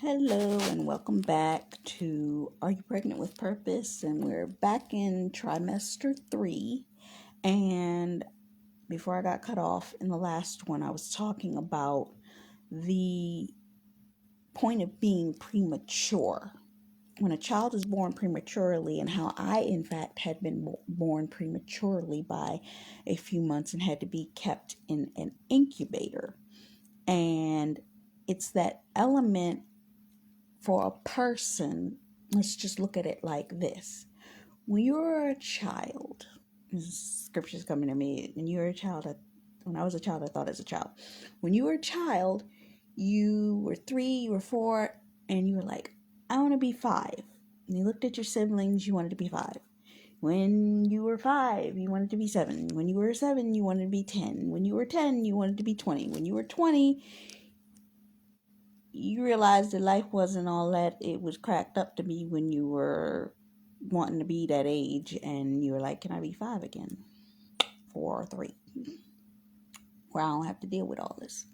Hello and welcome back to Are You Pregnant with Purpose? And we're back in trimester 3. And before I got cut off in the last one, I was talking about the point of being premature. When a child is born prematurely, and how I, in fact, had been born prematurely by a few months and had to be kept in an incubator. And it's that element for a person. Let's just look at it like this. When you're a child, scripture's coming to me. When I was a child, I thought as a child. When you were a child, you were 3, you were 4, and you were like, I want to be 5. And you looked at your siblings, you wanted to be 5. When you were 5, you wanted to be 7. When you were 7, you wanted to be 10. When you were 10, you wanted to be 20. When you were 20, you realized that life wasn't all that it was cracked up to be when you were wanting to be that age, and you were like, can I be 5 again? 4 or 3, where I don't have to deal with all this.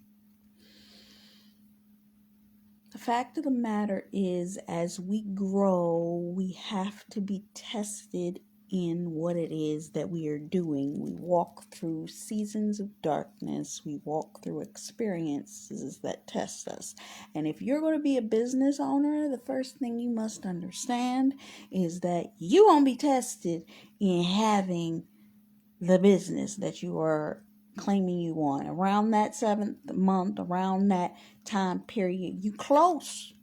The fact of the matter is, as we grow, we have to be tested in what it is that we are doing. We walk through seasons of darkness. We walk through experiences that test us. And if you're going to be a business owner, the first thing you must understand is that you won't be tested in having the business that you are claiming you want. Around that 7th month, around that time period, you close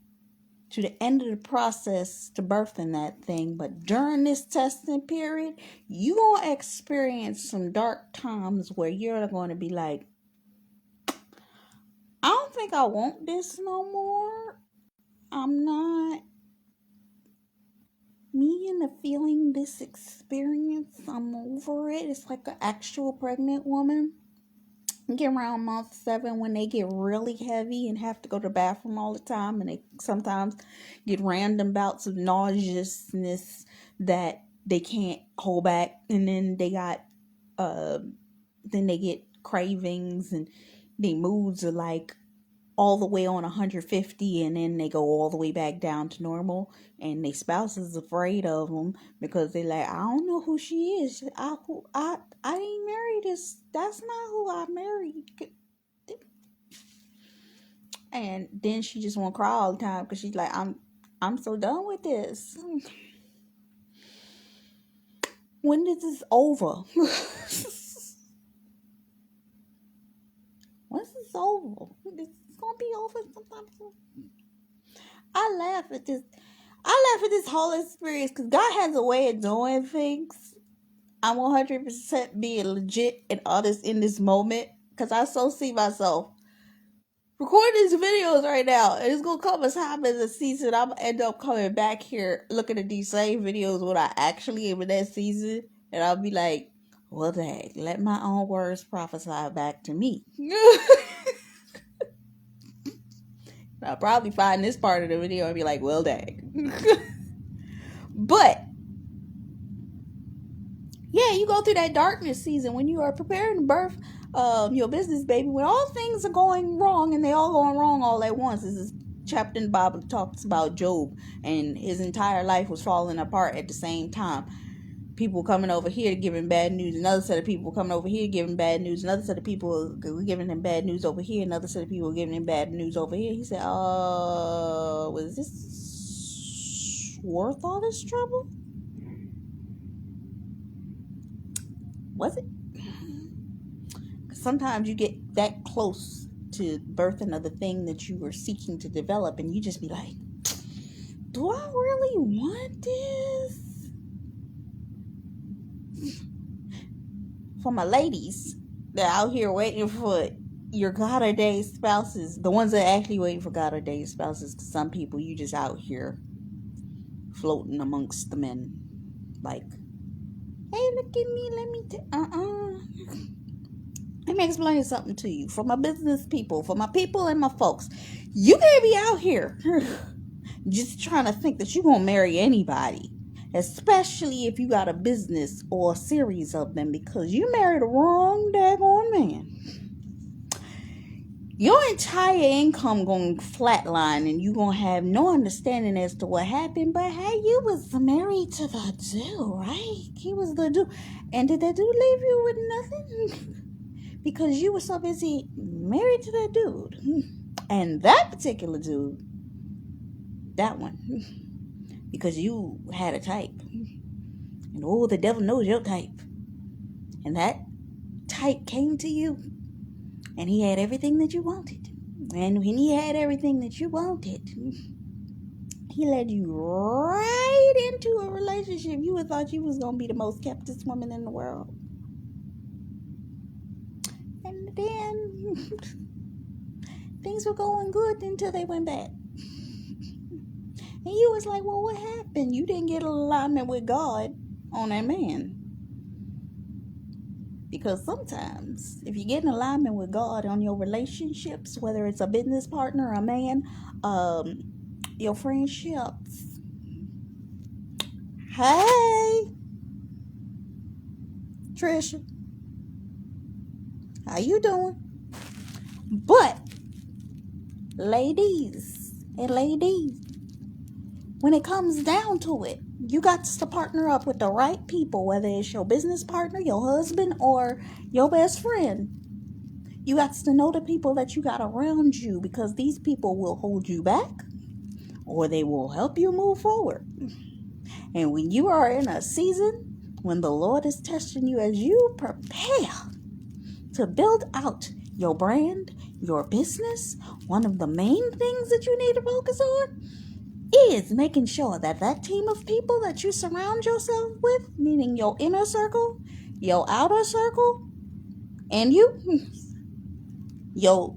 to the end of the process to birthing that thing. But during this testing period, you gonna experience some dark times where you're going to be like, I don't think I want this no more. I'm not me and the feeling this experience. I'm over it. It's like an actual pregnant woman. Get around month 7 when they get really heavy and have to go to the bathroom all the time, and they sometimes get random bouts of nauseousness that they can't hold back, and then they get cravings, and their moods are like all the way on 150, and then they go all the way back down to normal, and their spouse is afraid of them because they're like, I don't know who she is. I didn't marry this. That's not who I married. And then she just want to cry all the time because she's like, I'm so done with this. When is this over? Once it's over, it's gonna be over sometime soon. I laugh at this whole experience because God has a way of doing things. I'm 100% being legit and honest in this moment because I so see myself recording these videos right now, and it's gonna come a time in the season I'm gonna end up coming back here looking at these same videos when I actually am in that season, and I'll be like, well, dang, let my own words prophesy back to me. I'll probably find this part of the video and be like, well, dang. But yeah, you go through that darkness season when you are preparing to birth your business baby, when all things are going wrong, and they all going wrong all at once. This is chapter in the Bible that talks about Job, and his entire life was falling apart at the same time. People coming over here giving bad news, another set of people coming over here giving bad news, another set of people giving him bad news over here, another set of people giving him bad news over here. He said, was this worth all this trouble? Was it? Sometimes you get that close to birthing of the thing that you were seeking to develop, and you just be like, do I really want this? For my ladies that are out here waiting for your God-ordained spouses, the ones that are actually waiting for God-ordained spouses, because some people, you just out here floating amongst the men like, hey, look at me, let me let me explain something to you. For my business people, for my people and my folks, you can't be out here just trying to think that you're going to marry anybody, especially if you got a business or a series of them, because you married the wrong daggone man. your entire income going to flatline and you going to have no understanding as to what happened. But hey, you was married to the dude, right? He was the dude. And did that dude leave you with nothing? Because you were so busy married to that dude. And that particular dude, that one, because you had a type. And oh, the devil knows your type. And that type came to you. And he had everything that you wanted. And when he had everything that you wanted, he led you right into a relationship. You would thought you was going to be the most keptest woman in the world. And then things were going good until they went bad. And you was like, well, what happened? You didn't get alignment with God on that man. Because sometimes, if you get in alignment with God on your relationships, whether it's a business partner, a man, your friendships. Hey, Trisha, how you doing? But, ladies, when it comes down to it, you got to partner up with the right people, whether it's your business partner, your husband, or your best friend. You got to know the people that you got around you, because these people will hold you back or they will help you move forward. And when you are in a season when the Lord is testing you as you prepare to build out your brand, your business, one of the main things that you need to focus on is making sure that that team of people that you surround yourself with, meaning your inner circle, your outer circle, and yo,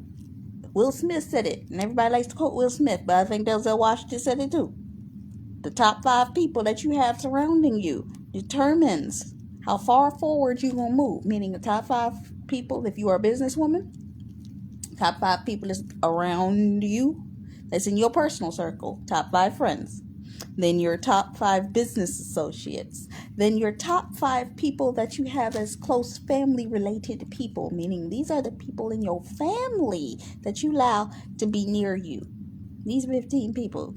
Will Smith said it, and everybody likes to quote Will Smith, but I think Denzel Washington said it too. The top 5 people that you have surrounding you determines how far forward you're going to move, meaning the top 5 people, if you are a businesswoman, top 5 people that's around you, that's in your personal circle, top 5 friends, then your top 5 business associates, then your top 5 people that you have as close family related people, meaning these are the people in your family that you allow to be near you. These 15 people.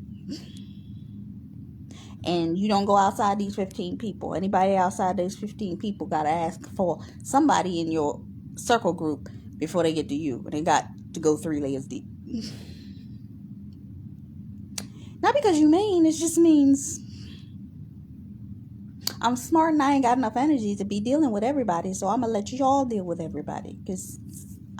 And you don't go outside these 15 people. Anybody outside these 15 people got to ask for somebody in your circle group before they get to you. And they got to go 3 layers deep. Not because you mean, it just means I'm smart and I ain't got enough energy to be dealing with everybody. So I'm going to let you all deal with everybody. Because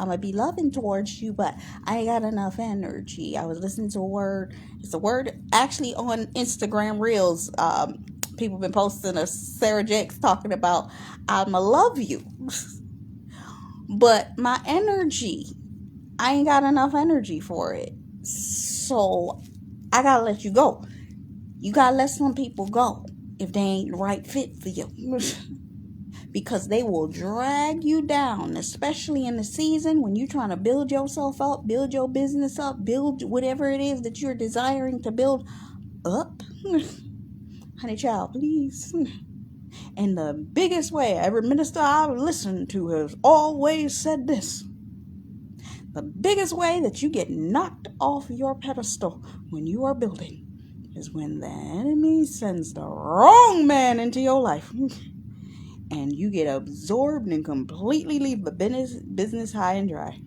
I'm going to be loving towards you, but I ain't got enough energy. I was listening to a word. It's a word actually on Instagram Reels. People been posting a Sarah Jakes talking about I'ma love you. But my energy, I ain't got enough energy for it. So I got to let you go. You got to let some people go if they ain't the right fit for you. Because they will drag you down, especially in the season when you're trying to build yourself up, build your business up, build whatever it is that you're desiring to build up. Honey child, please. And the biggest way, every minister I've listened to has always said this. The biggest way that you get knocked off your pedestal when you are building is when the enemy sends the wrong man into your life. And you get absorbed and completely leave the business high and dry.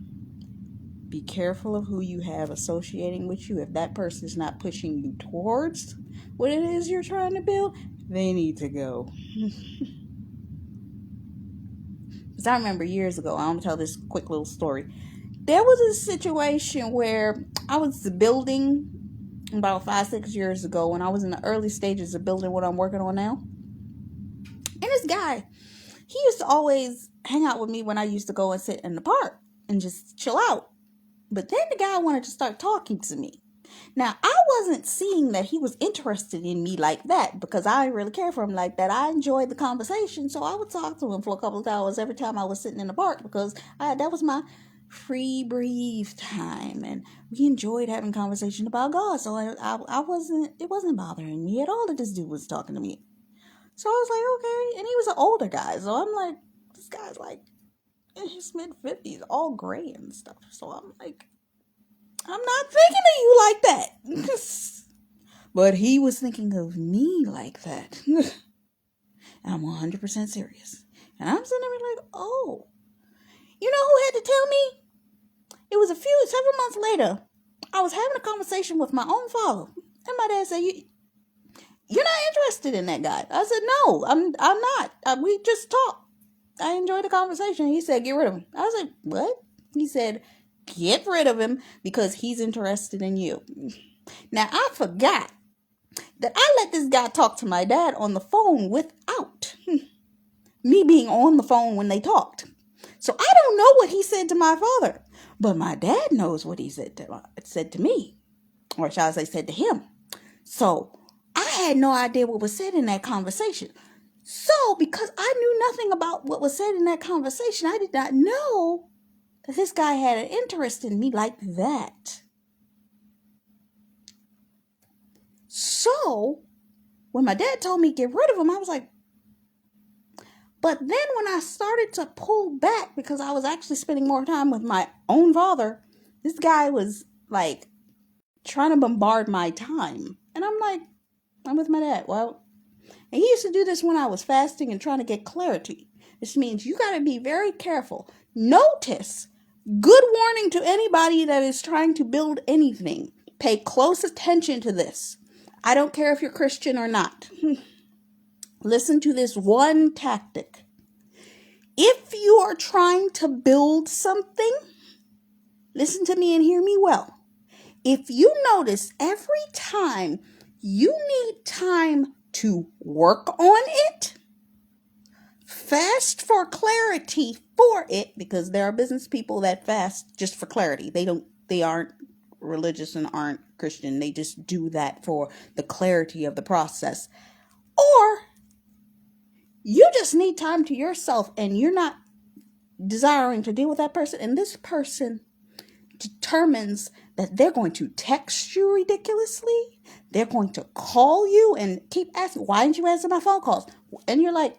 Be careful of who you have associating with you. If that person is not pushing you towards what it is you're trying to build, they need to go. Because I remember years ago, I'm going to tell this quick little story. There was a situation where I was building about 5-6 years ago when I was in the early stages of building what I'm working on now. And this guy, he used to always hang out with me when I used to go and sit in the park and just chill out. But then the guy wanted to start talking to me. Now, I wasn't seeing that he was interested in me like that because I didn't really care for him like that. I enjoyed the conversation, so I would talk to him for a couple of hours every time I was sitting in the park because that was my free breathe time, and we enjoyed having conversation about God. So it wasn't bothering me at all that this dude was talking to me. So I was like, okay. And he was an older guy. So I'm like, this guy's like in his mid-50s, all gray and stuff. So I'm like, I'm not thinking of you like that. But he was thinking of me like that. And I'm 100% serious. And I'm sitting there like, oh. You know who had to tell me? It was several months later. I was having a conversation with my own father. And my dad said, you're not interested in that guy. I said, no, I'm not. We just talked. I enjoyed the conversation. He said, get rid of him. I was like, what? He said, get rid of him because he's interested in you. Now, I forgot that I let this guy talk to my dad on the phone without me being on the phone when they talked. So I don't know what he said to my father, but my dad knows what he said to me, or shall I say said to him. So I had no idea what was said in that conversation. So because I knew nothing about what was said in that conversation, I did not know that this guy had an interest in me like that. So when my dad told me get rid of him, I was like, but then when I started to pull back because I was actually spending more time with my own father, this guy was like trying to bombard my time. And I'm like, I'm with my dad. Well, and he used to do this when I was fasting and trying to get clarity. This means you got to be very careful. Notice, good warning to anybody that is trying to build anything. Pay close attention to this. I don't care if you're Christian or not. Listen to this one tactic. If you are trying to build something, listen to me and hear me well. If you notice every time you need time to work on it, fast for clarity for it, because there are business people that fast just for clarity. They aren't religious and aren't Christian. They just do that for the clarity of the process. Or you just need time to yourself and you're not desiring to deal with that person, and this person determines that they're going to text you ridiculously, they're going to call you and keep asking, why didn't you answer my phone calls? And you're like,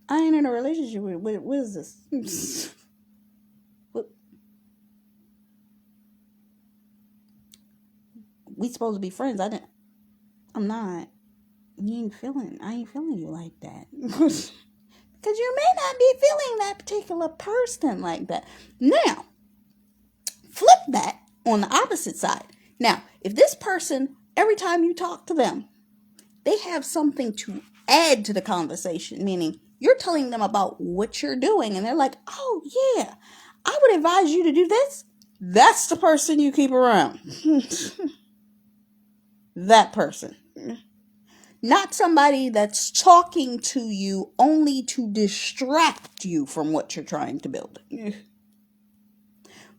I ain't in a relationship with, what is this? We supposed to be friends. I'm not. I ain't feeling you like that. Because you may not be feeling that particular person like that. Now, flip that on the opposite side. Now, if this person, every time you talk to them, they have something to add to the conversation, meaning you're telling them about what you're doing, and they're like, oh, yeah, I would advise you to do this. That's the person you keep around. That person. Not somebody that's talking to you only to distract you from what you're trying to build.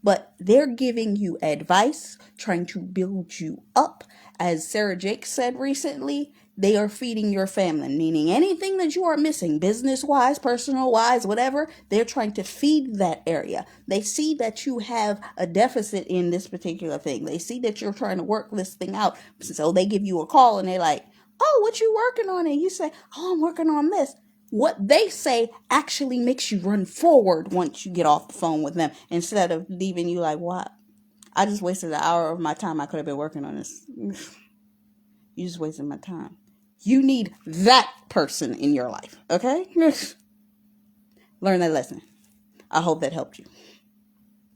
But they're giving you advice, trying to build you up. As Sarah Jake said recently, they are feeding your family, meaning anything that you are missing, business-wise, personal-wise, whatever, they're trying to feed that area. They see that you have a deficit in this particular thing. They see that you're trying to work this thing out. So they give you a call and they're like, oh, what you working on? And you say, oh, I'm working on this. What they say actually makes you run forward once you get off the phone with them, instead of leaving you like, what? I just wasted an hour of my time. I could have been working on this. You just wasted my time. You need that person in your life, okay? Learn that lesson. I hope that helped you.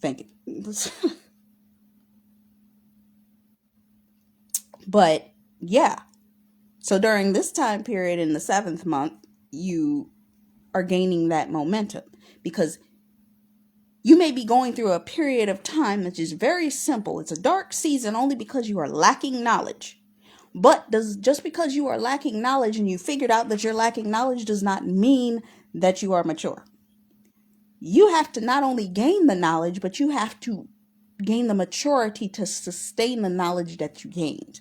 Thank you. But yeah, so during this time period in the 7th month, you are gaining that momentum because you may be going through a period of time that is very simple. It's a dark season only because you are lacking knowledge. But just because you are lacking knowledge and you figured out that you're lacking knowledge does not mean that you are mature. You have to not only gain the knowledge, but you have to gain the maturity to sustain the knowledge that you gained.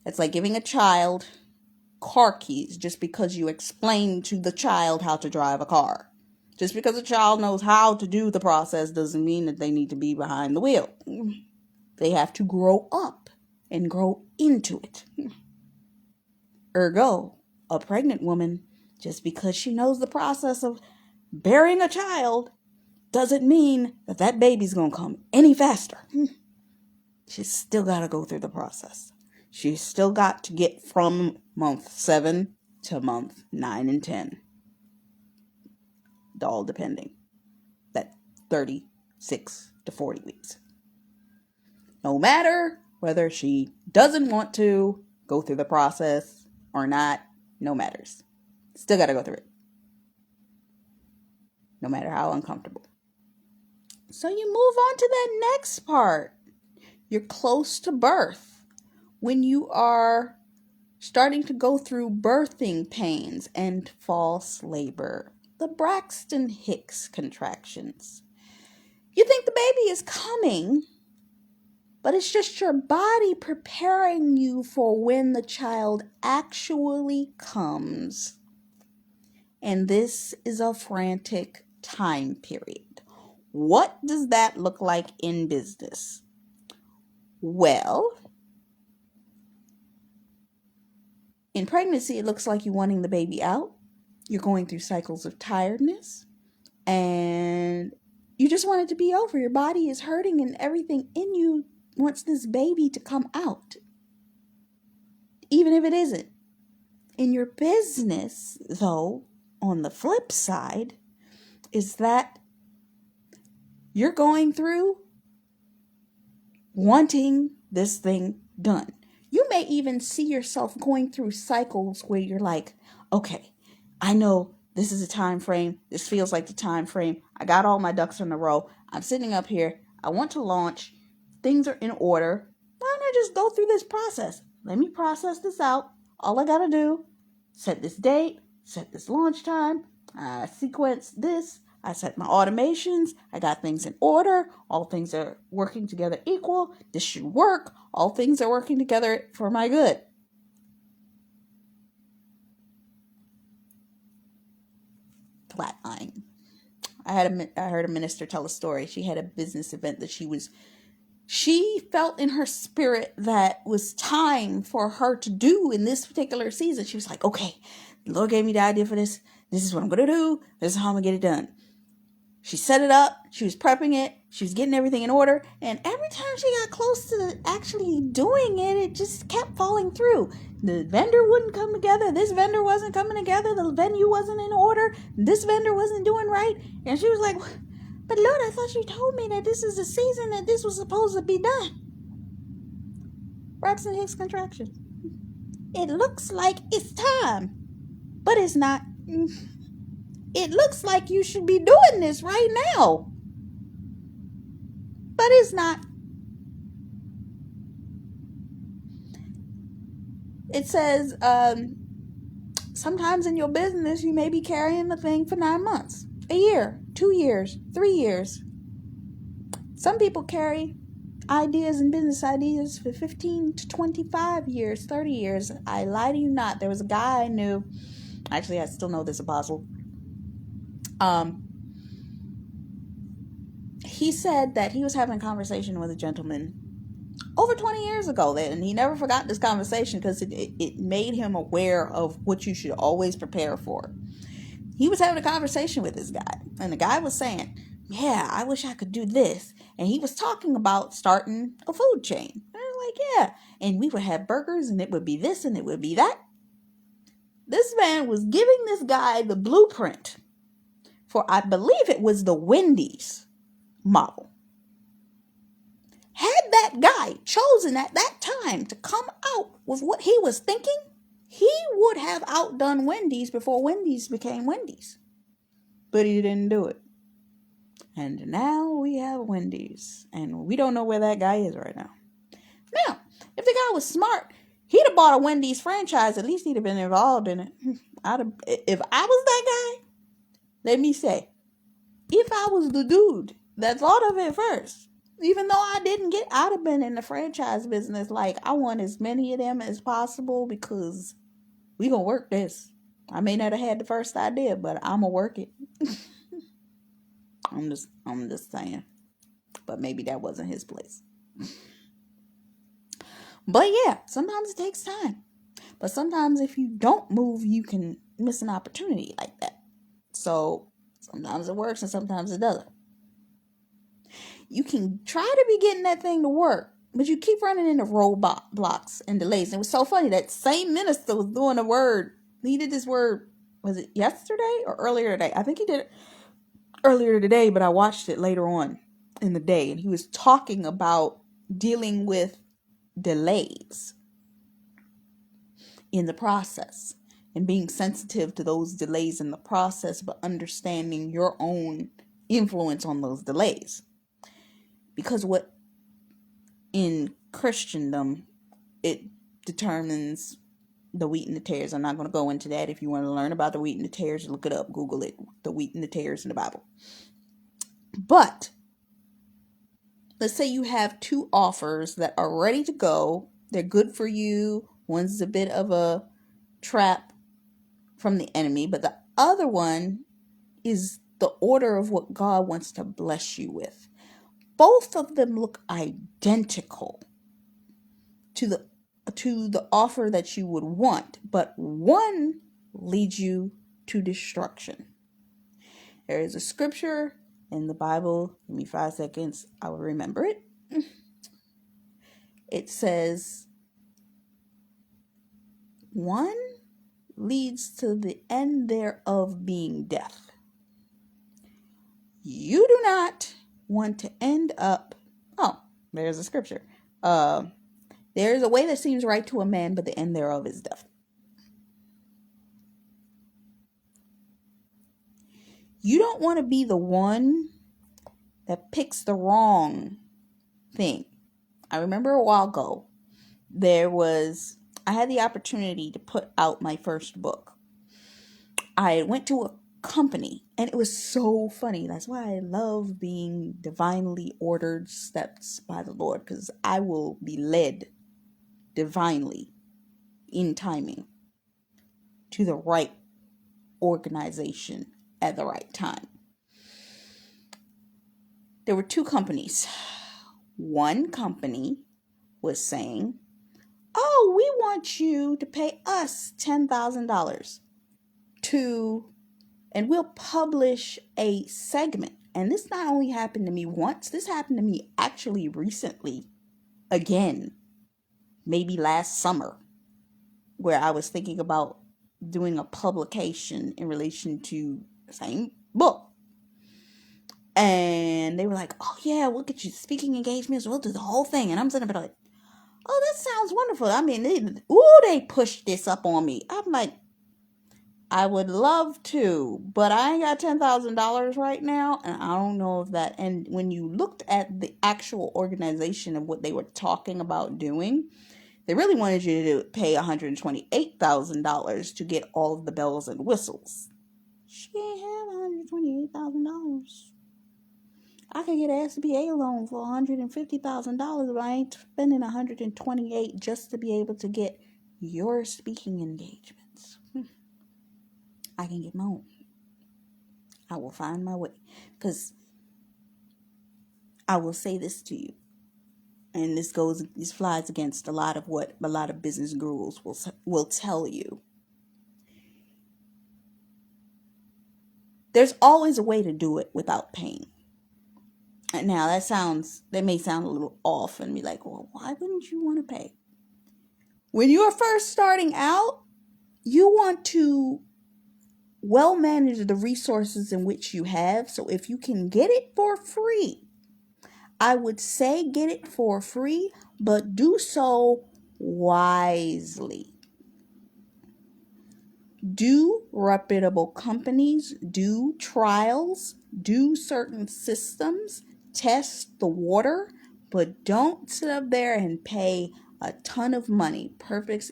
It's like giving a child car keys just because you explain to the child how to drive a car. Just because a child knows how to do the process doesn't mean that they need to be behind the wheel. They have to grow up and grow into it. Ergo, a pregnant woman, just because she knows the process of bearing a child doesn't mean that that baby's going to come any faster. She's still got to go through the process. She's still got to get from month 7 to month 9 and 10. All depending. That 36 to 40 weeks. No matter whether she doesn't want to go through the process or not, no matters. Still got to go through it. No matter how uncomfortable. So you move on to that next part. You're close to birth. When you are starting to go through birthing pains and false labor, the Braxton Hicks contractions. You think the baby is coming, but it's just your body preparing you for when the child actually comes. And this is a frantic time period. What does that look like in business? Well, in pregnancy, it looks like you're wanting the baby out. You're going through cycles of tiredness. And you just want it to be over. Your body is hurting and everything in you wants this baby to come out. Even if it isn't. In your business, though, on the flip side, is that you're going through wanting this thing done. You may even see yourself going through cycles where you're like, okay, I know this is a time frame. This feels like the time frame. I got all my ducks in a row. I'm sitting up here. I want to launch. Things are in order. Why don't I just go through this process? Let me process this out. All I got to do, set this date, set this launch time, sequence this. I set my automations. I got things in order. All things are working together equal. This should work. All things are working together for my good. Flatline. I heard a minister tell a story. She had a business event that she felt in her spirit that was time for her to do in this particular season. She was like, okay, the Lord gave me the idea for this. This is what I'm going to do. This is how I'm going to get it done. She set it up. She was prepping it. She was getting everything in order. And every time she got close to actually doing it, it just kept falling through. The vendor wouldn't come together. This vendor wasn't coming together. The venue wasn't in order. This vendor wasn't doing right. And she was like, but Lord, I thought you told me that this is the season that this was supposed to be done. Braxton Hicks contraction. It looks like it's time, but it's not. It looks like you should be doing this right now, but it's not. It says sometimes in your business you may be carrying the thing for 9 months, a year, 2 years, 3 years. Some people carry ideas and business ideas for 15 to 25 years, 30 years. I lie to you not. There was a guy I knew. Actually, I still know this apostle. He said that he was having a conversation with a gentleman over 20 years ago, and he never forgot this conversation because it made him aware of what you should always prepare for. He was having a conversation with this guy, and the guy was saying, yeah, I wish I could do this. And he was talking about starting a food chain. And I was like, yeah. And we would have burgers, and it would be this, and it would be that. This man was giving this guy the blueprint for, I believe it was the Wendy's model. Had that guy chosen at that time to come out with what he was thinking, he would have outdone Wendy's before Wendy's became Wendy's. But he didn't do it. And now we have Wendy's. And we don't know where that guy is right now. Now, if the guy was smart, he'd have bought a Wendy's franchise. At least he'd have been involved in it. If I was that guy, let me say, if I was the dude that thought of it first, even though I'd have been in the franchise business, like, I want as many of them as possible because we gonna work this. I may not have had the first idea, but I'm gonna work it. I'm just saying. But maybe that wasn't his place. But yeah, sometimes it takes time. But sometimes if you don't move, you can miss an opportunity like that. So Sometimes it works and sometimes it doesn't. You can try to be getting that thing to work, but you keep running into roadblocks and delays. And it was so funny, that same minister was doing a word. He did this word, was it yesterday or earlier today? I think he did it earlier today, but I watched it later on in the day. And he was talking about dealing with delays in the process and being sensitive to those delays in the process, but understanding your own influence on those delays. Because what in Christendom, it determines the wheat and the tares. I'm not going to go into that. If you want to learn about the wheat and the tares, look it up, Google it, the wheat and the tares in the Bible. But let's say you have two offers that are ready to go. They're good for you. One's a bit of a trap from the enemy, but the other one is the order of what God wants to bless you with. Both of them look identical to the offer that you would want, but one leads you to destruction. There is a scripture in the Bible. Give me 5 seconds. I will remember it. It says, one leads to the end thereof being death. You do not want to end up, there's a scripture. There is a way that seems right to a man, but the end thereof is death. You don't want to be the one that picks the wrong thing. I remember a while ago, I had the opportunity to put out my first book. I went to a company, and it was so funny. That's why I love being divinely ordered steps by the Lord, because I will be led divinely in timing to the right organization at the right time. There were two companies. One company was saying, "Oh, we want you to pay us $10,000 and we'll publish a segment." And this not only happened to me once, this happened to me actually recently again, maybe last summer, where I was thinking about doing a publication in relation to the same book. And they were like, "Oh yeah, we'll get you speaking engagements. We'll do the whole thing." And I'm sitting there like, "Oh, that sounds wonderful." I mean, they pushed this up on me. I'm like, I would love to, but I ain't got $10,000 right now, and I don't know if that. And when you looked at the actual organization of what they were talking about doing, they really wanted you to pay $128,000 to get all of the bells and whistles. She ain't have $128,000. I could get an SBA loan for $150,000, but I ain't spending $128,000 just to be able to get your speaking engagements. I can get my own. I will find my way, because I will say this to you, and this flies against a lot of what a lot of business gurus will tell you. There's always a way to do it without pain. And now that may sound a little off and be like, "Well, why wouldn't you want to pay?" When you're first starting out, you want to well manage the resources in which you have. So if you can get it for free, I would say get it for free, but do so wisely. Do reputable companies, do trials, do certain systems, test the water, but don't sit up there and pay a ton of money. Perfect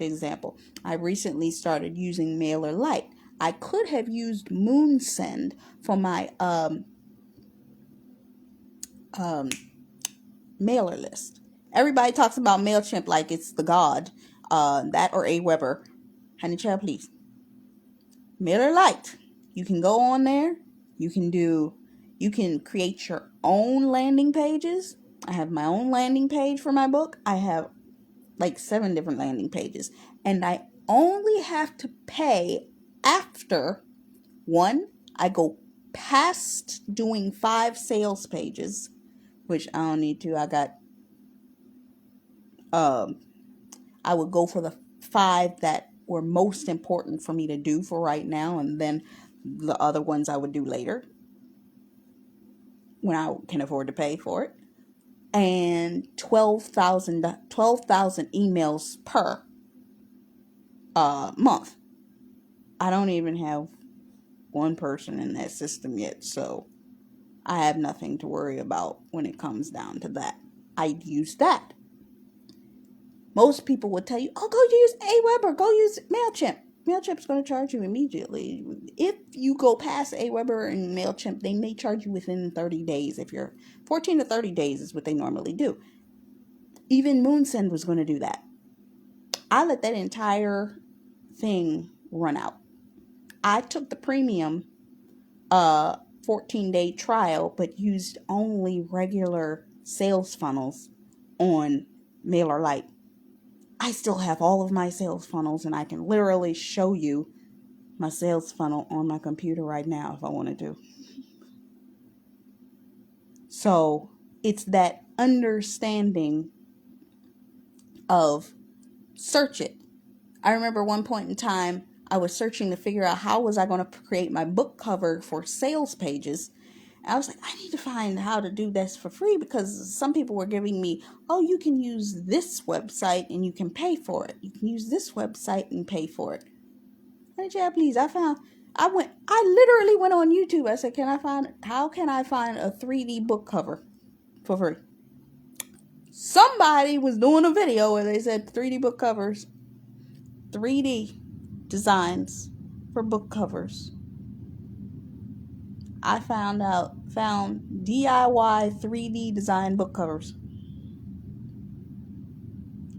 example. I recently started using MailerLite. I could have used MoonSend for my mailer list. Everybody talks about MailChimp like it's the god. That or Aweber. Honey child, please. MailerLite. You can go on there. You can create your own landing pages. I have my own landing page for my book. I have like 7 different landing pages. And I only have to pay after, one, I go past doing 5 sales pages, which I don't need to. I would go for the 5 that were most important for me to do for right now, and then the other ones I would do later when I can afford to pay for it. And 12,000 emails per month. I don't even have one person in that system yet, so I have nothing to worry about when it comes down to that. I'd use that. Most people would tell you, oh, go use Aweber, go use MailChimp. MailChimp's going to charge you immediately. If you go past Aweber and MailChimp, they may charge you within 30 days. If you're 14 to 30 days is what they normally do. Even Moonsend was going to do that. I let that entire thing run out. I took the premium 14-day trial, but used only regular sales funnels on MailerLite. I still have all of my sales funnels, and I can literally show you my sales funnel on my computer right now if I wanted to. So it's that understanding of search it. I remember one point in time I was searching to figure out how was I going to create my book cover for sales pages. And I was like, I need to find how to do this for free, because some people were giving me, oh, you can use this website and you can pay for it. You can use this website and pay for it. And yeah, please, I literally went on YouTube. I said, how can I find a 3D book cover for free? Somebody was doing a video where they said 3D book covers, 3D designs for book covers. I found DIY 3D design book covers.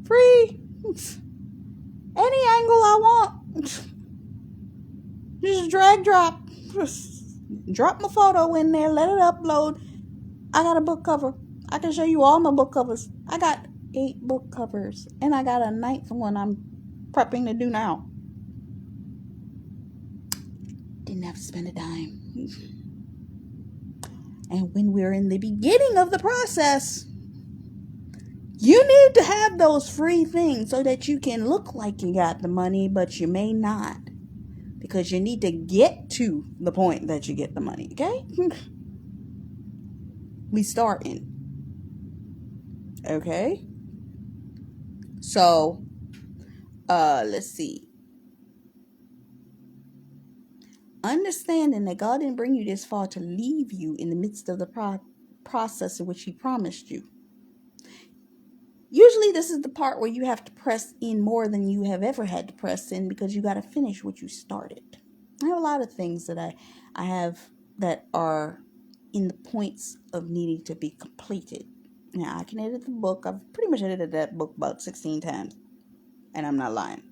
Free. Any angle I want. Just drag, drop. Just drop my photo in there, let it upload. I got a book cover. I can show you all my book covers. I got 8 book covers, and I got a 9th one I'm prepping to do now. Didn't have to spend a dime. And when we're in the beginning of the process, you need to have those free things so that you can look like you got the money, but you may not. Because you need to get to the point that you get the money, okay? We starting. Okay? So, let's see. Understanding that God didn't bring you this far to leave you in the midst of the process in which He promised you. Usually this is the part where you have to press in more than you have ever had to press in, because you got to finish what you started. I have a lot of things that I have that are in the points of needing to be completed. Now, I can edit the book. I've pretty much edited that book about 16 times. And I'm not lying.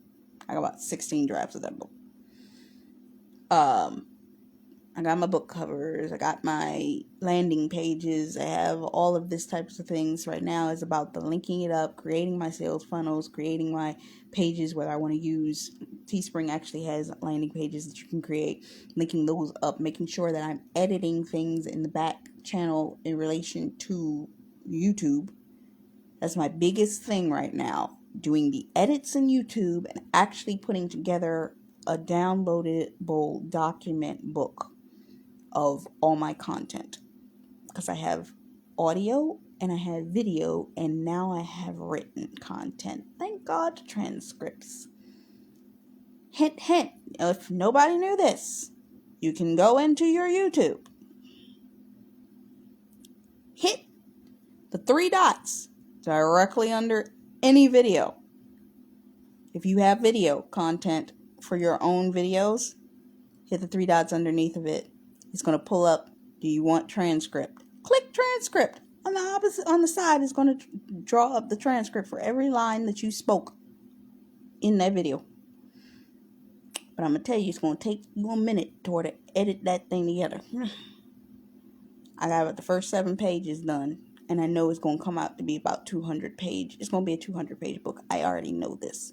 I got about 16 drafts of that book. I got my book covers. I got my landing pages. I have all of this types of things. Right now is about the linking it up, creating my sales funnels, creating my pages where I want to use. Teespring actually has landing pages that you can create, linking those up, making sure that I'm editing things in the back channel in relation to YouTube. That's my biggest thing right now. Doing the edits in YouTube and actually putting together a downloadable document book of all my content, because I have audio and I have video, and now I have written content. Thank God to transcripts. Hint, hint, if nobody knew this, you can go into your YouTube, hit the 3 dots directly under any video. If you have video content for your own videos, hit the 3 dots underneath of it. It's going to pull up, do you want transcript? Click transcript. On the side is going to draw up the transcript for every line that you spoke in that video. But I'm going to tell you, it's going to take you a minute to edit that thing together. I got the first 7 pages done, and I know it's going to come out to be about 200 pages. It's going to be a 200-page book. I already know this.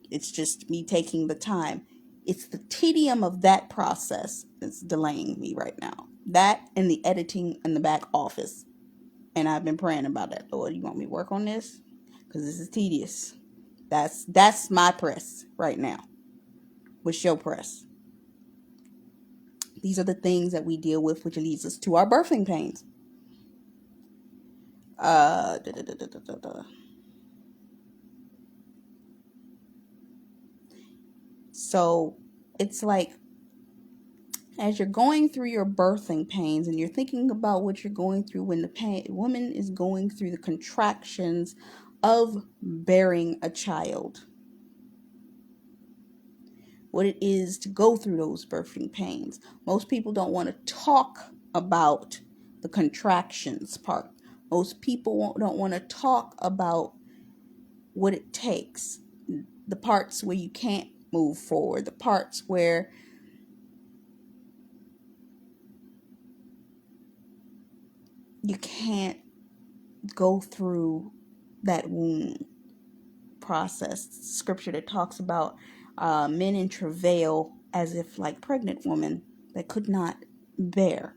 It's just me taking the time. It's the tedium of that process that's delaying me right now. That and the editing in the back office. And I've been praying about that. Lord, you want me to work on this? Because this is tedious. That's my press right now. What's your press? These are the things that we deal with, which leads us to our birthing pains. Da, da, da, da, da, da. So it's like, as you're going through your birthing pains and you're thinking about what you're going through when the woman is going through the contractions of bearing a child, what it is to go through those birthing pains. Most people don't want to talk about the contractions part. Most people don't want to talk about what it takes, the parts where you can't move forward, the parts where you can't go through that womb process. Scripture that talks about men in travail as if like pregnant women that could not bear.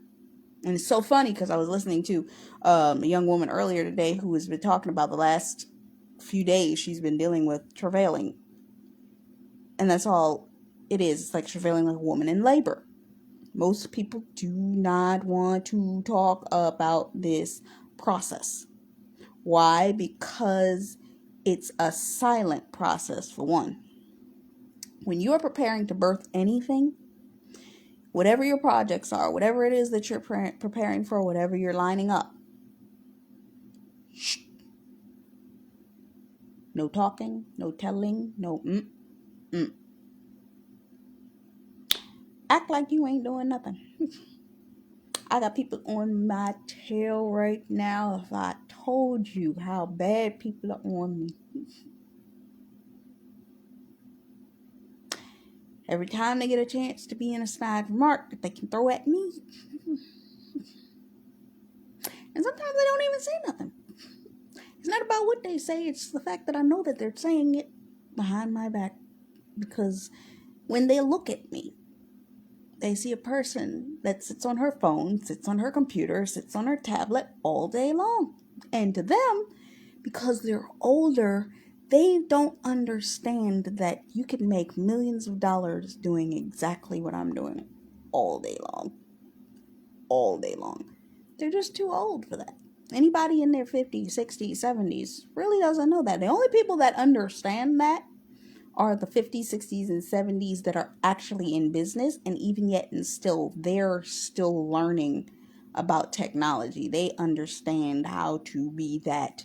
And it's so funny because I was listening to a young woman earlier today who has been talking about the last few days she's been dealing with travailing. And that's all it is. It's like travailing like a woman in labor. Most people do not want to talk about this process. Why? Because it's a silent process, for one. When you are preparing to birth anything, whatever your projects are, whatever it is that you're preparing for, whatever you're lining up, shh. No talking, no telling, no mm. Act like you ain't doing nothing. I got people on my tail right now. If I told you how bad people are on me. Every time they get a chance to be in a snide remark that they can throw at me. And sometimes they don't even say nothing. It's not about what they say. It's the fact that I know that they're saying it behind my back. Because when they look at me, they see a person that sits on her phone, sits on her computer, sits on her tablet all day long. And to them, because they're older, they don't understand that you can make millions of dollars doing exactly what I'm doing all day long. All day long. They're just too old for that. Anybody in their 50s, 60s, 70s really doesn't know that. The only people that understand that are the 50s, 60s, and 70s that are actually in business, and even yet and still, they're still learning about technology. They understand how to be that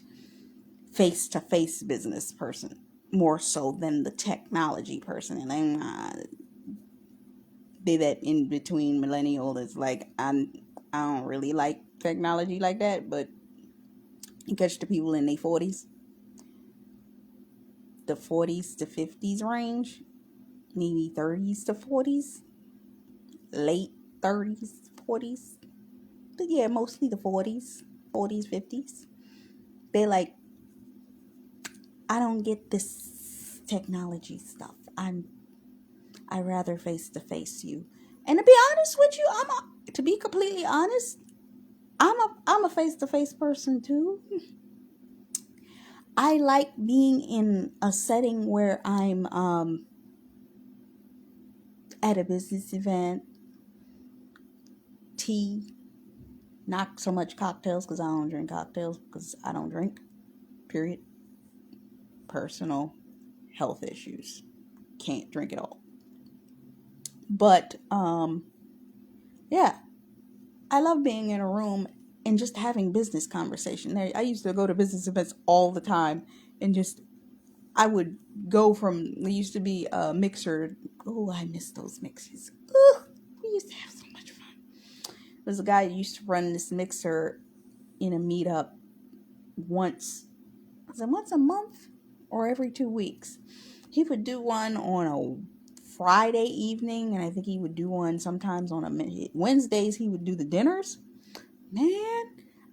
face-to-face business person more so than the technology person. And they that in between millennial is like, I don't really like technology like that, but you catch the people in their 40s, the 40s to 50s range, maybe 30s to 40s, late 30s, 40s, but yeah, mostly the 40s, 50s. They like, I don't get this technology stuff. I rather face to face you. And to be honest with you, to be completely honest, I'm a face to face person too. I like being in a setting where I'm at a business event, tea, not so much cocktails because I don't drink cocktails because I don't drink, period. Personal health issues. Can't drink at all. But yeah, I love being in a room and just having business conversation. I used to go to business events all the time and just I would go from, there used to be a mixer. Oh, I miss those mixers. Ooh, we used to have so much fun. There's a guy who used to run this mixer in a meetup once a month or every 2 weeks. He would do one on a Friday evening, and I think he would do one sometimes on a Wednesdays. He would do the dinners. Man,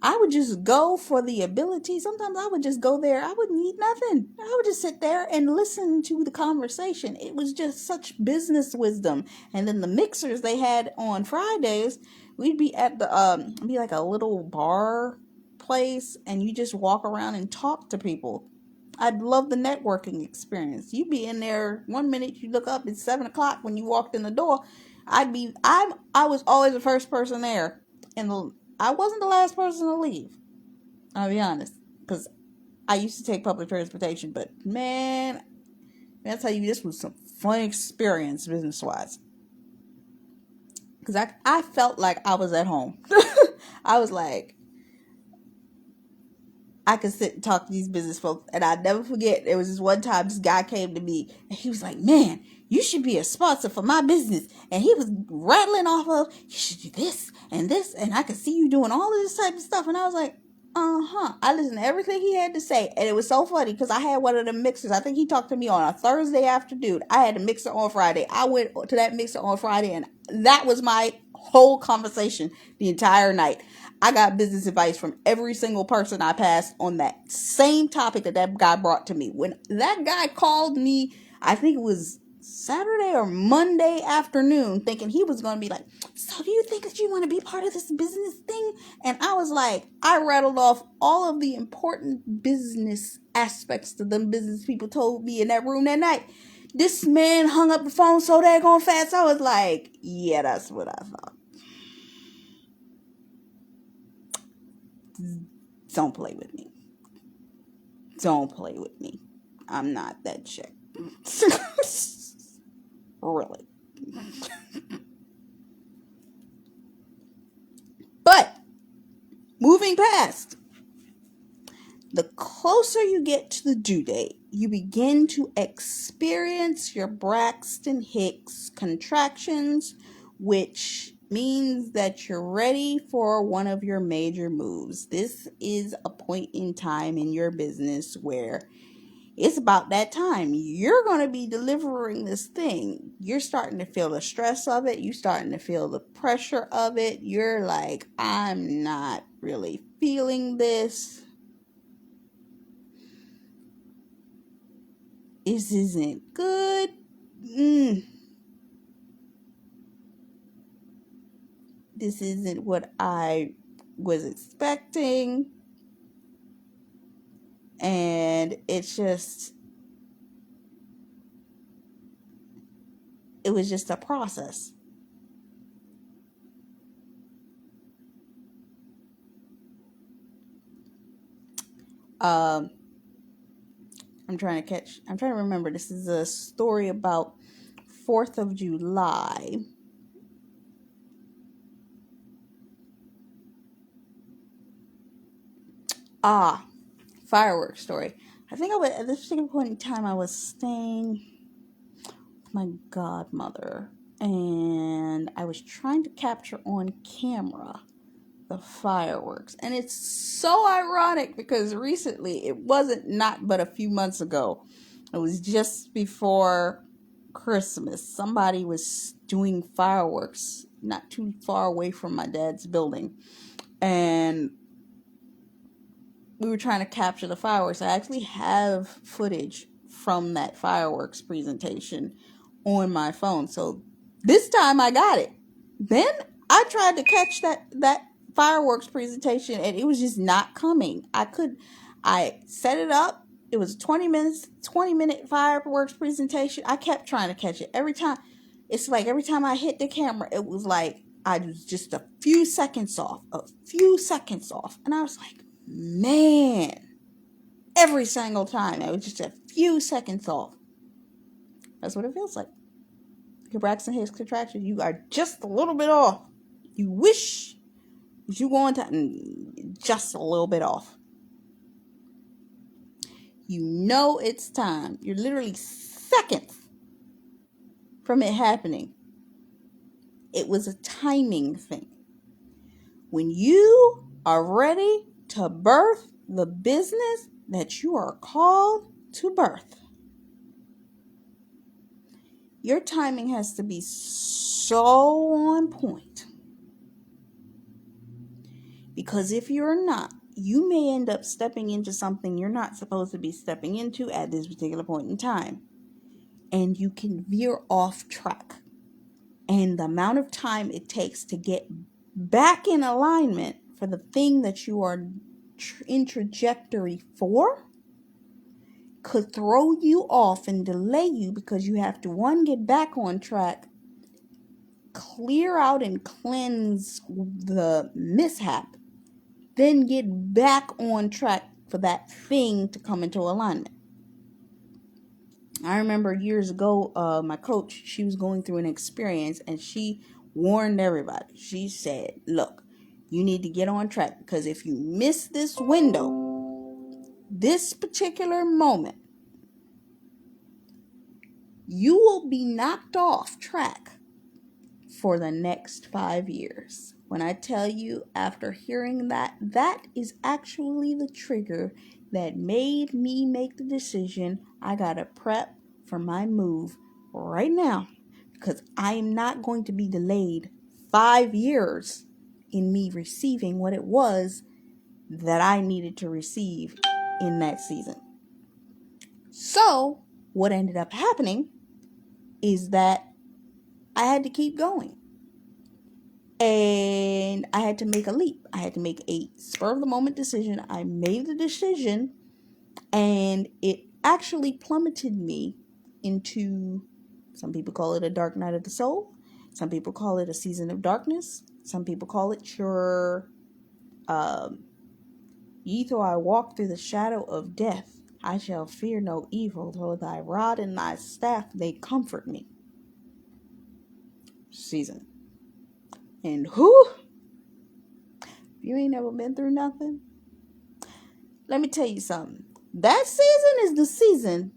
I would just go for the ability. Sometimes I would just go there. I wouldn't eat nothing. I would just sit there and listen to the conversation. It was just such business wisdom. And then the mixers they had on Fridays, we'd be at the be like a little bar place, and you just walk around and talk to people. I'd love the networking experience. You'd be in there 1 minute, you look up, it's 7 o'clock when you walked in the door. I was always the first person there, and I wasn't the last person to leave. I'll be honest, because I used to take public transportation, but man, I tell you, this was some fun experience business wise. Because I felt like I was at home. I was like, I could sit and talk to these business folks. And I'd never forget, there was this one time this guy came to me and he was like, man, you should be a sponsor for my business. And he was rattling off of, you should do this and this. And I could see you doing all of this type of stuff. And I was like, uh-huh. I listened to everything he had to say. And it was so funny because I had one of the mixers. I think he talked to me on a Thursday afternoon. I had a mixer on Friday. I went to that mixer on Friday, and that was my whole conversation the entire night. I got business advice from every single person I passed on that same topic that guy brought to me. When that guy called me, I think it was Saturday or Monday afternoon, thinking he was going to be like, so do you think that you want to be part of this business thing? And I was like, I rattled off all of the important business aspects that them business people told me in that room that night. This man hung up the phone so daggone fast. I was like, yeah, that's what I thought. Don't play with me. Don't play with me. I'm not that chick. Really. But moving past, the closer you get to the due date, you begin to experience your Braxton Hicks contractions, which means that you're ready for one of your major moves. This is a point in time in your business where it's about that time. You're going to be delivering this thing. You're starting to feel the stress of it. You're starting to feel the pressure of it. You're like, I'm not really feeling this. This isn't good. This isn't what I was expecting. And it was just a process. I'm trying to remember. This is a story about 4th of July. Fireworks story. I think at this particular point in time, I was staying with my godmother, and I was trying to capture on camera the fireworks. And it's so ironic because recently, it wasn't not but a few months ago, it was just before Christmas, somebody was doing fireworks not too far away from my dad's building, and we were trying to capture the fireworks. I actually have footage from that fireworks presentation on my phone. So this time I got it. Then I tried to catch that fireworks presentation, and it was just not coming. I set it up. It was 20-minute fireworks presentation. I kept trying to catch it. It's like every time I hit the camera, it was like I was just a few seconds off. And I was like, man, every single time I was just a few seconds off. That's what it feels like. Your Braxton Hicks contraction, you are just a little bit off. You wish you go on time, just a little bit off. You know it's time. You're literally seconds from it happening. It was a timing thing. When you are ready to birth the business that you are called to birth, your timing has to be so on point. Because if you're not, you may end up stepping into something you're not supposed to be stepping into at this particular point in time. And you can veer off track. And the amount of time it takes to get back in alignment for the thing that you are in trajectory for could throw you off and delay you, because you have to, one, get back on track, clear out and cleanse the mishap, then get back on track for that thing to come into alignment. I remember years ago, my coach, she was going through an experience and she warned everybody. She said, look, you need to get on track, because if you miss this window, this particular moment, you will be knocked off track for the next 5 years. When I tell you, after hearing that, that is actually the trigger that made me make the decision. I gotta prep for my move right now, because I am not going to be delayed 5 years in me receiving what it was that I needed to receive in that season. So what ended up happening is that I had to keep going. And I had to make a leap. I had to make a spur of the moment decision. I made the decision, and it actually plummeted me into, some people call it a dark night of the soul. Some people call it a season of darkness. Some people call it your, ye though I walk through the shadow of death, I shall fear no evil, though thy rod and thy staff, they comfort me. Season. And who? You ain't never been through nothing? Let me tell you something. That season is the season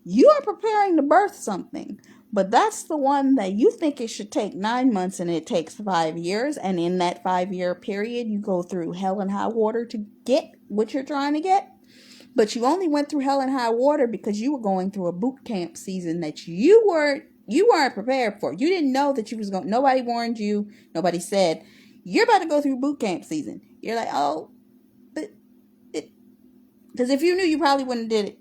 you are preparing to birth something. But that's the one that you think it should take 9 months and it takes 5 years. And in that 5-year period, you go through hell and high water to get what you're trying to get. But you only went through hell and high water because you were going through a boot camp season that you weren't prepared for. You didn't know that you was going. Nobody warned you. Nobody said, you're about to go through boot camp season. You're like, oh, but it, because if you knew, you probably wouldn't have did it.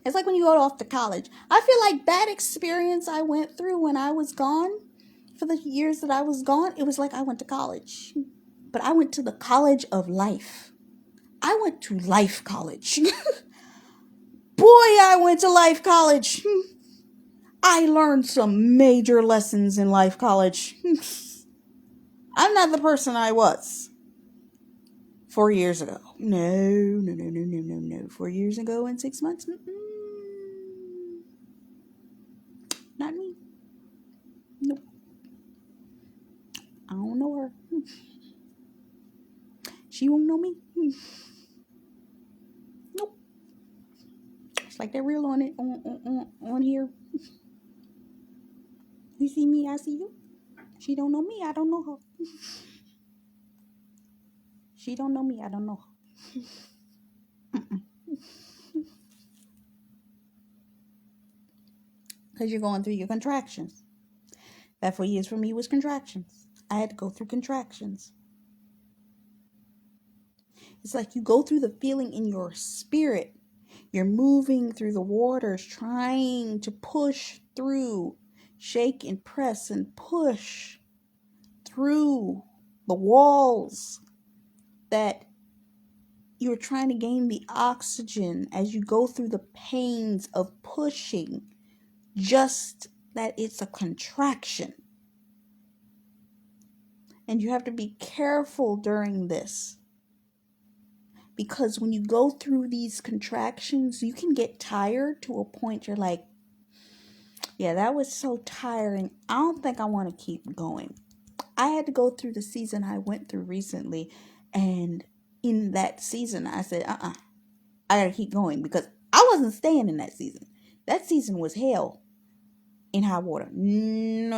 It's like when you go off to college. I feel like that experience I went through when I was gone, for the years that I was gone, it was like I went to college. But I went to the college of life. I went to life college. Boy, I went to life college. I learned some major lessons in life college. I'm not the person I was 4 years ago. No. 4 years ago and 6 months? Not me. Nope. I don't know her. She won't know me. Nope. It's like they're real on it on here. You see me, I see you. She don't know me, I don't know her. She don't know me, I don't know her. Because you're going through your contractions. That 4 years for me was contractions. I had to go through contractions. It's like you go through the feeling in your spirit. You're moving through the waters, trying to push through, shake and press and push through the walls that you're trying to gain the oxygen as you go through the pains of pushing, just that it's a contraction. And you have to be careful during this, because when you go through these contractions, you can get tired to a point you're like, yeah, that was so tiring. I don't think I want to keep going. I had to go through the season I went through recently, and in that season, I said, I gotta keep going, because I wasn't staying in that season. That season was hell in high water. No.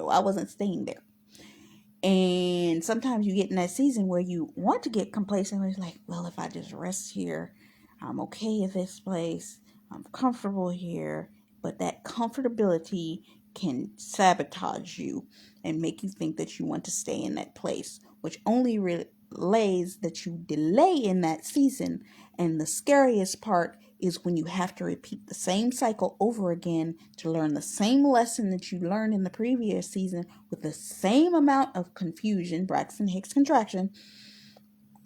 I wasn't staying there. And sometimes you get in that season where you want to get complacent, where it's like, well, if I just rest here, I'm okay at this place. I'm comfortable here. But that comfortability can sabotage you and make you think that you want to stay in that place, which only relays that you delay in that season. And the scariest part is when you have to repeat the same cycle over again to learn the same lesson that you learned in the previous season with the same amount of confusion, Braxton Hicks contraction,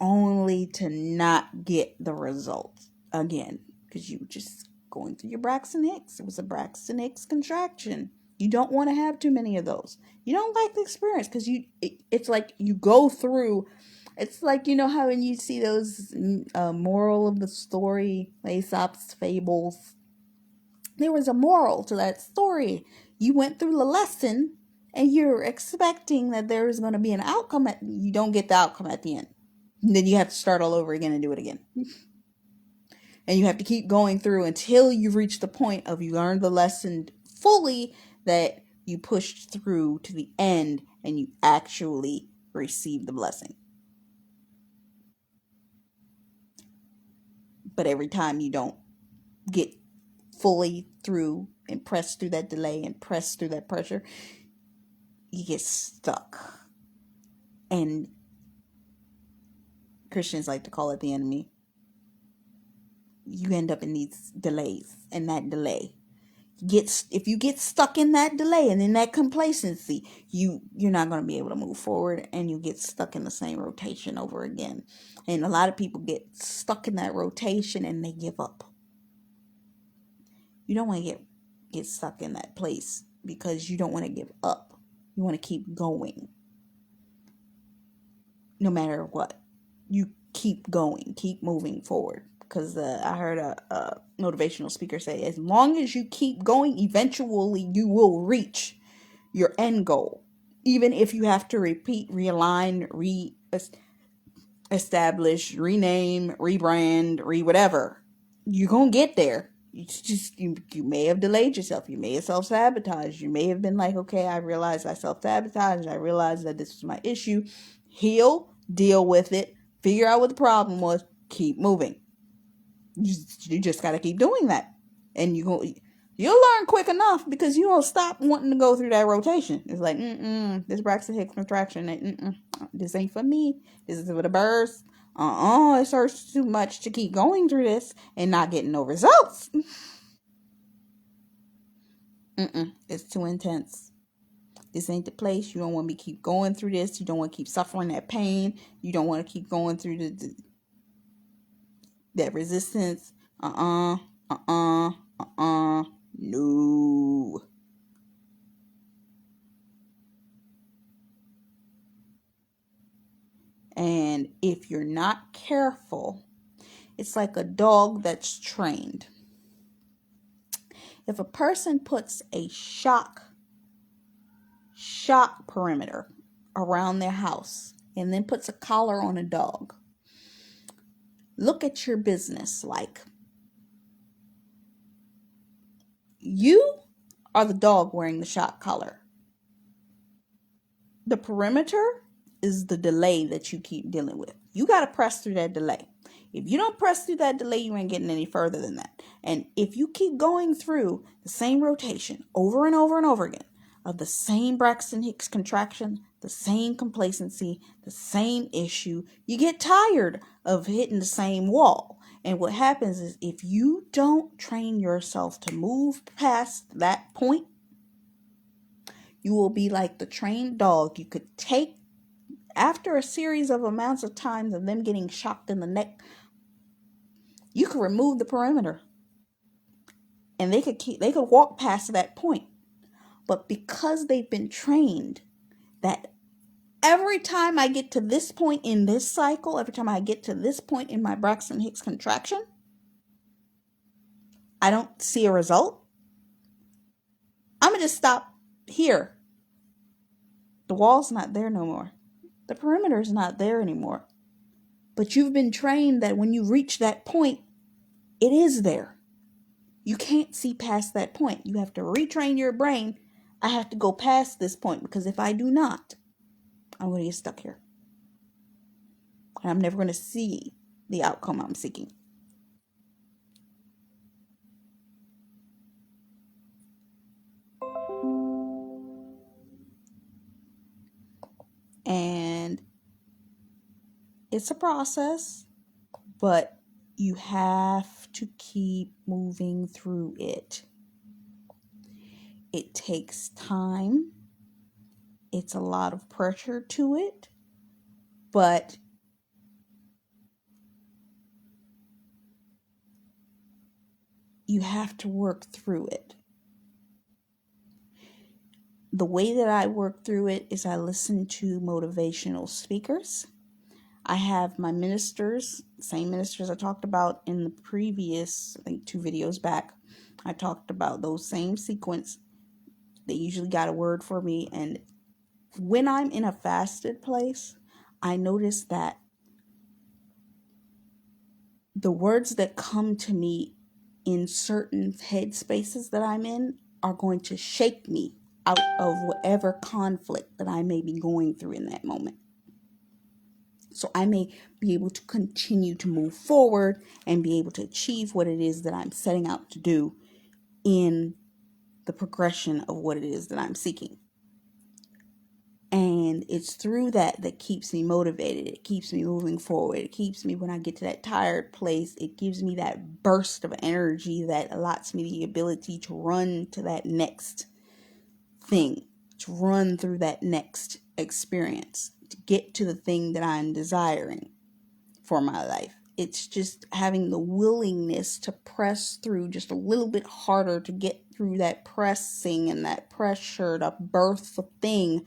only to not get the results again because you were just going through your Braxton Hicks. It was a Braxton Hicks contraction. You don't want to have too many of those. You don't like the experience because it's like you go through. It's like, you know how when you see those moral of the story, Aesop's fables, there was a moral to that story. You went through the lesson and you're expecting that there is going to be an outcome. You don't get the outcome at the end. And then you have to start all over again and do it again. And you have to keep going through until you've reached the point of you learned the lesson fully, that you pushed through to the end and you actually receive the blessing. But every time you don't get fully through and press through that delay and press through that pressure, you get stuck. And Christians like to call it the enemy. You end up in these delays, and that delay if you get stuck in that delay and in that complacency, you're not going to be able to move forward, and you get stuck in the same rotation over again. And a lot of people get stuck in that rotation and they give up. You don't want to get stuck in that place because you don't want to give up. You want to keep going no matter what. You keep going, keep moving forward. Because I heard a motivational speaker say, as long as you keep going, eventually you will reach your end goal. Even if you have to repeat, realign, establish, rename, rebrand, whatever, you're going to get there. You may have delayed yourself. You may have self-sabotaged. You may have been like, okay, I realized I self-sabotaged. I realized that this was my issue. Heal, deal with it, figure out what the problem was, keep moving. You just got to keep doing that. And you'll learn quick enough because you won't stop wanting to go through that rotation. It's like, this Braxton Hicks contraction, this ain't for me. This is for the birds. It hurts too much to keep going through this and not getting no results. It's too intense. This ain't the place. You don't want me to keep going through this. You don't want to keep suffering that pain. You don't want to keep going through that resistance. No. And if you're not careful, it's like a dog that's trained. If a person puts a shock perimeter around their house and then puts a collar on a dog, look at your business like you are the dog wearing the shock collar. The perimeter is the delay that you keep dealing with. You got to press through that delay. If you don't press through that delay, you ain't getting any further than that. And if you keep going through the same rotation over and over and over again of the same Braxton Hicks contraction, the same complacency, the same issue, you get tired of hitting the same wall. And what happens is, if you don't train yourself to move past that point, you will be like the trained dog. You could take, after a series of amounts of times of them getting shocked in the neck, you could remove the perimeter and they could walk past that point. But because they've been trained that every time I get to this point in this cycle, every time I get to this point in my Braxton Hicks contraction, I don't see a result, I'm going to just stop here. The wall's not there no more. The perimeter's not there anymore. But you've been trained that when you reach that point, it is there. You can't see past that point. You have to retrain your brain. I have to go past this point, because if I do not, I'm going to get stuck here. And I'm never going to see the outcome I'm seeking. And it's a process, but you have to keep moving through it. It takes time. It's a lot of pressure to it, but you have to work through it. The way that I work through it is I listen to motivational speakers. I have my ministers, same ministers I talked about in the previous, I think 2 videos back. I talked about those same sequence. They usually got a word for me. And when I'm in a fasted place, I notice that the words that come to me in certain headspaces that I'm in are going to shake me out of whatever conflict that I may be going through in that moment. So I may be able to continue to move forward and be able to achieve what it is that I'm setting out to do in the progression of what it is that I'm seeking. And it's through that that keeps me motivated. It keeps me moving forward. It keeps me, when I get to that tired place, it gives me that burst of energy that allots me the ability to run to that next thing, to run through that next experience, to get to the thing that I'm desiring for my life. It's just having the willingness to press through just a little bit harder to get through that pressing and that pressure to birth the thing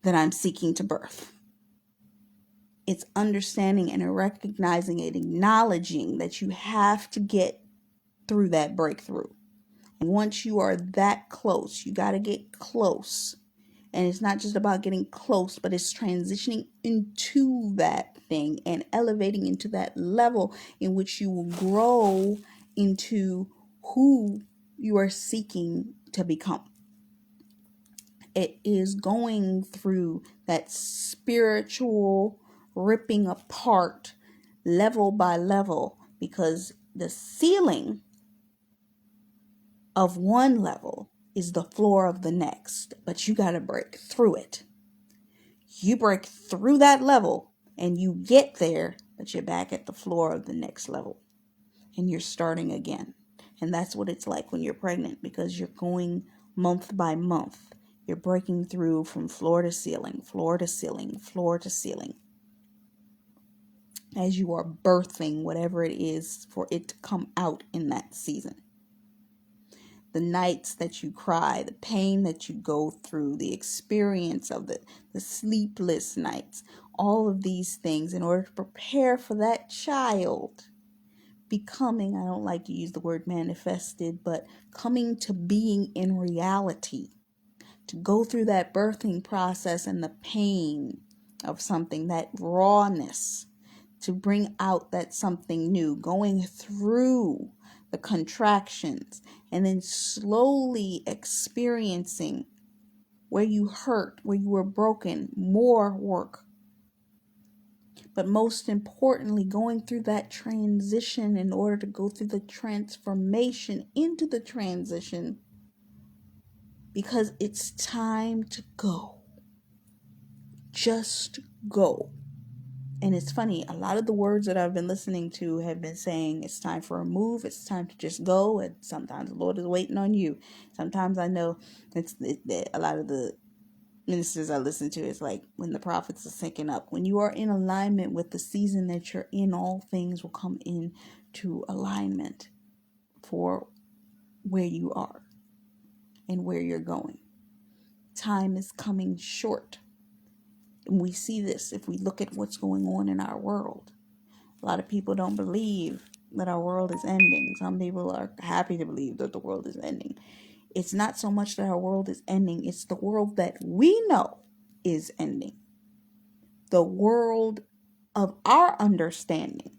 that I'm seeking to birth. It's understanding and recognizing and acknowledging that you have to get through that breakthrough. And once you are that close, you got to get close. And it's not just about getting close, but it's transitioning into that thing and elevating into that level in which you will grow into who you are seeking to become. It is going through that spiritual ripping apart level by level, because the ceiling of one level is the floor of the next, but you got to break through it. You break through that level and you get there, but you're back at the floor of the next level and you're starting again. And that's what it's like when you're pregnant, because you're going month by month. You're breaking through from floor to ceiling, floor to ceiling, floor to ceiling, as you are birthing whatever it is for it to come out in that season. The nights that you cry, the pain that you go through, the experience of the sleepless nights, all of these things in order to prepare for that child becoming, I don't like to use the word manifested, but coming to being in reality, to go through that birthing process and the pain of something, that rawness, to bring out that something new, going through the contractions and then slowly experiencing where you hurt, where you were broken, more work. But most importantly, going through that transition in order to go through the transformation into the transition, because it's time to go. Just go. And it's funny, a lot of the words that I've been listening to have been saying it's time for a move, it's time to just go, and sometimes the Lord is waiting on you. Sometimes I know a lot of the ministers I listen to, is like when the prophets are syncing up. When you are in alignment with the season that you're in, all things will come into alignment for where you are and where you're going. Time is coming short. And we see this if we look at what's going on in our world. A lot of people don't believe that our world is ending. Some people are happy to believe that the world is ending. It's not so much that our world is ending, it's the world that we know is ending. The world of our understanding.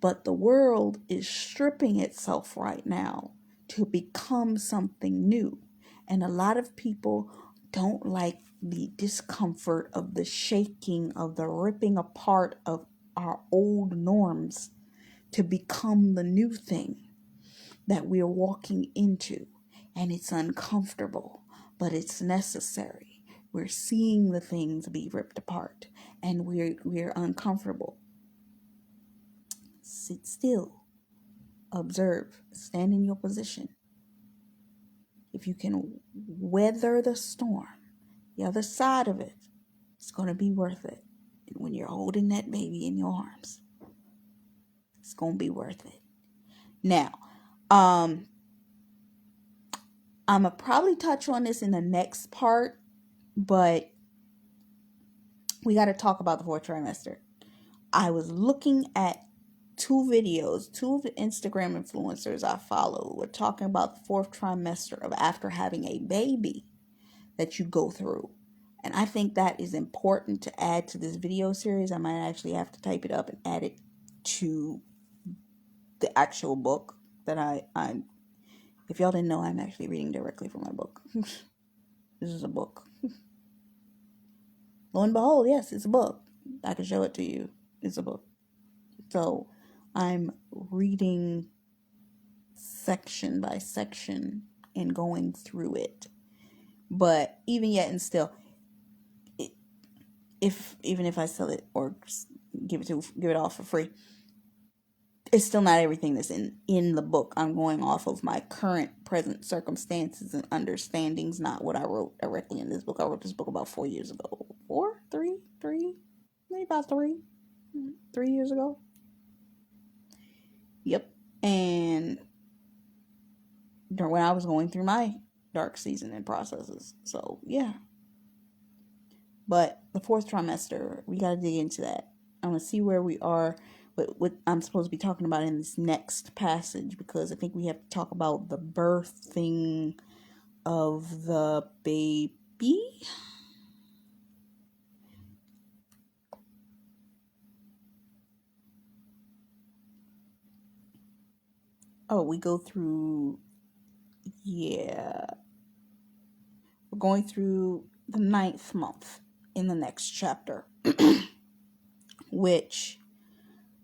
But the world is stripping itself right now to become something new. And a lot of people don't like the discomfort of the shaking, of the ripping apart of our old norms to become the new thing that we're walking into. And it's uncomfortable, but it's necessary. We're seeing the things be ripped apart, and we're uncomfortable. Sit still, observe, stand in your position. If you can weather the storm, the other side of it, it's going to be worth it. And when you're holding that baby in your arms, it's going to be worth it. Now, I'm going to probably touch on this in the next part, but we got to talk about the fourth trimester. I was looking at two videos, two of the Instagram influencers I follow were talking about the fourth trimester of after having a baby that you go through. And I think that is important to add to this video series. I might actually have to type it up and add it to the actual book that I'm. If y'all didn't know, I'm actually reading directly from my book. This is a book. Lo and behold, yes, it's a book. I can show it to you. It's a book. So I'm reading section by section and going through it. But even yet and still, even if I sell it or give it off for free, it's still not everything that's in the book. I'm going off of my current present circumstances and understandings, not what I wrote directly in this book. I wrote this book about 4 years ago. Maybe about 3 years ago. Yep. And when I was going through my dark season and processes. So, yeah. But the fourth trimester, we got to dig into that. I want to see where we are, what I'm supposed to be talking about in this next passage, because I think we have to talk about the birthing of the baby. Oh, we go through, yeah. We're going through the 9th month in the next chapter, which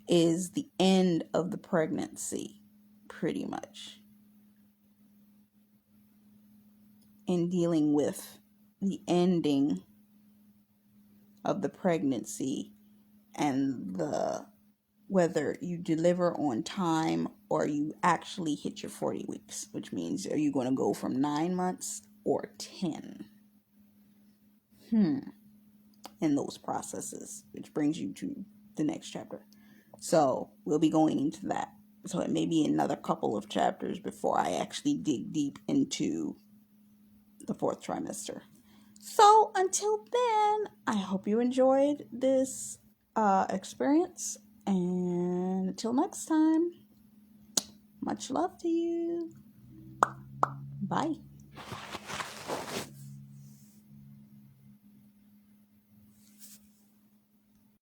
is the end of the pregnancy, pretty much. In dealing with the ending of the pregnancy and whether you deliver on time or you actually hit your 40 weeks, which means are you going to go from 9 months or 10? In those processes, which brings you to the next chapter. So we'll be going into that. So it may be another couple of chapters before I actually dig deep into the fourth trimester. So until then, I hope you enjoyed this experience. And until next time, much love to you. Bye.